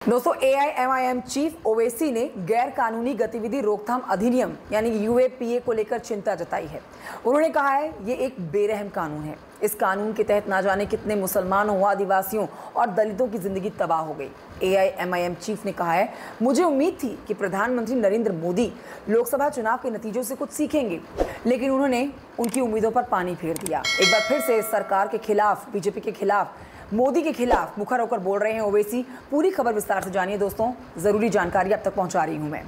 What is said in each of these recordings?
दोस्तों AIMIM chief Owaisi ने गैर कानूनी गतिविधि रोकथाम अधिनियम यानी यूएपीए को लेकर चिंता जताई है। उन्होंने कहा है ये एक बेरहम कानून है। इस कानून के तहत ना जाने कितने मुसलमानों, आदिवासियों और दलितों की जिंदगी तबाह हो गई। एआईएमआईएम चीफ ने कहा है, मुझे उम्मीद थी कि प्रधानमंत्री नरेंद्र मोदी लोकसभा चुनाव के नतीजों से कुछ सीखेंगे, लेकिन उन्होंने उनकी उम्मीदों पर पानी फेर दिया। एक बार फिर से सरकार के खिलाफ, बीजेपी के खिलाफ, मोदी के खिलाफ मुखर होकर बोल रहे हैं ओवैसी। पूरी खबर विस्तार से जानिए दोस्तों, जरूरी जानकारी अब तक पहुंचा रही हूं मैं।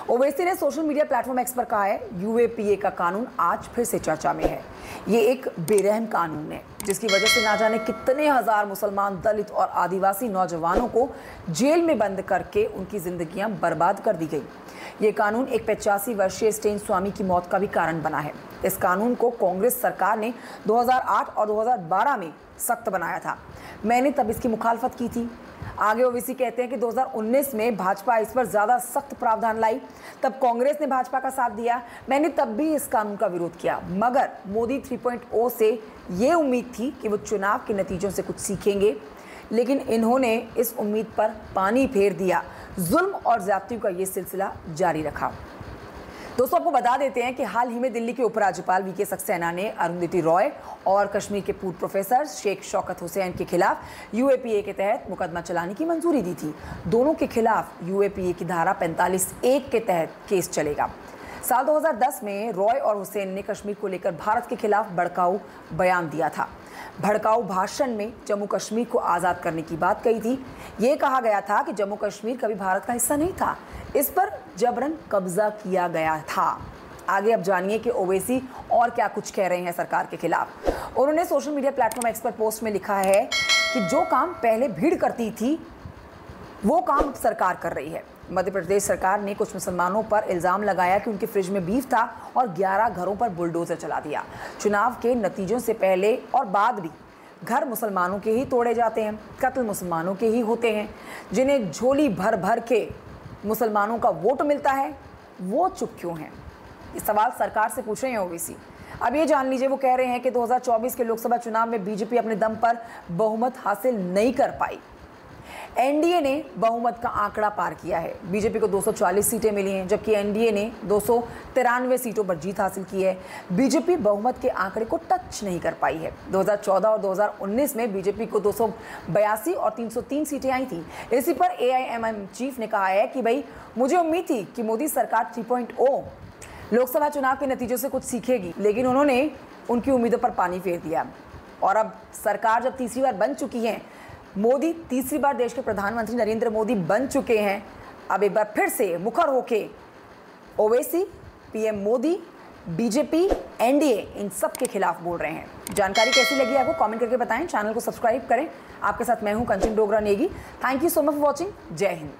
ओवैसी ने सोशल मीडिया प्लेटफॉर्म एक्स पर कहा है, यूएपीए का कानून आज फिर से चर्चा में है। ये एक बेरहम कानून है जिसकी वजह से ना जाने कितने हजार मुसलमान, दलित और आदिवासी नौजवानों को जेल में बंद करके उनकी जिंदगियां बर्बाद कर दी गई। ये कानून एक 85 वर्षीय स्टेन स्वामी की मौत का भी कारण बना है। इस कानून को कांग्रेस सरकार ने 2008 और 2012 में सख्त बनाया था। मैंने तब इसकी मुखालफत की थी। आगे ओवैसी कहते हैं कि 2019 में भाजपा इस पर ज्यादा सख्त प्रावधान लाई, तब कांग्रेस ने भाजपा का साथ दिया। मैंने तब भी इस कानून का विरोध किया, मगर मोदी 3.0 से ये उम्मीद थी कि वो चुनाव के नतीजों से कुछ सीखेंगे, लेकिन इन्होंने इस उम्मीद पर पानी फेर दिया। जुल्म और ज्यादतियों का ये सिलसिला जारी रखा। दोस्तों, आपको बता देते हैं कि हाल ही में दिल्ली के उपराज्यपाल वीके सक्सेना ने अरुंधति रॉय और कश्मीर के पूर्व प्रोफेसर शेख शौकत हुसैन के खिलाफ यूएपीए के तहत मुकदमा चलाने की मंजूरी दी थी। दोनों के खिलाफ यूएपीए की धारा 45(1) के तहत केस चलेगा। साल 2010 में रॉय और हुसैन ने कश्मीर को लेकर भारत के खिलाफ भड़काऊ बयान दिया था। भड़काऊ भाषण में जम्मू कश्मीर को आज़ाद करने की बात कही थी। ये कहा गया था कि जम्मू कश्मीर कभी भारत का हिस्सा नहीं था, इस पर जबरन कब्जा किया गया था। आगे अब जानिए कि ओवैसी और क्या कुछ कह रहे हैं सरकार के खिलाफ। उन्होंने सोशल मीडिया प्लेटफॉर्म एक्स पर पोस्ट में लिखा है कि जो काम पहले भीड़ करती थी वो काम सरकार कर रही है। मध्य प्रदेश सरकार ने कुछ मुसलमानों पर इल्ज़ाम लगाया कि उनके फ्रिज में बीफ था और 11 घरों पर बुलडोजर चला दिया। चुनाव के नतीजों से पहले और बाद भी घर मुसलमानों के ही तोड़े जाते हैं, कत्ल मुसलमानों के ही होते हैं। जिन्हें झोली भर भर के मुसलमानों का वोट मिलता है, वो चुप क्यों हैं? ये सवाल सरकार से पूछ रहे हैं ओवैसी। अब ये जान लीजिए, वो कह रहे हैं कि 2024 के लोकसभा चुनाव में बीजेपी अपने दम पर बहुमत हासिल नहीं कर पाई। एनडीए ने बहुमत का आंकड़ा पार किया है। बीजेपी को 240 सीटें मिली हैं, जबकि एनडीए ने 293 सीटों पर जीत हासिल की है। बीजेपी बहुमत के आंकड़े को टच नहीं कर पाई है। 2014 और 2019 में बीजेपी को 282 और 303 सीटें आई थी। इसी पर एआईएमआईएम चीफ ने कहा है कि भाई, मुझे उम्मीद थी कि मोदी सरकार 3.0 लोकसभा चुनाव के नतीजों से कुछ सीखेगी, लेकिन उन्होंने उनकी उम्मीदों पर पानी फेर दिया। और अब सरकार जब तीसरी बार बन चुकी है, मोदी तीसरी बार देश के प्रधानमंत्री नरेंद्र मोदी बन चुके हैं, अब एक बार फिर से मुखर होके Owaisi, PM Modi, BJP, NDA in सब के खिलाफ बोल रहे हैं। जानकारी कैसी लगी आपको कमेंट करके बताएं। चैनल को सब्सक्राइब करें। आपके साथ मैं हूं Kanchan Dogra Negi. Thank you so much for watching. जय हिंद।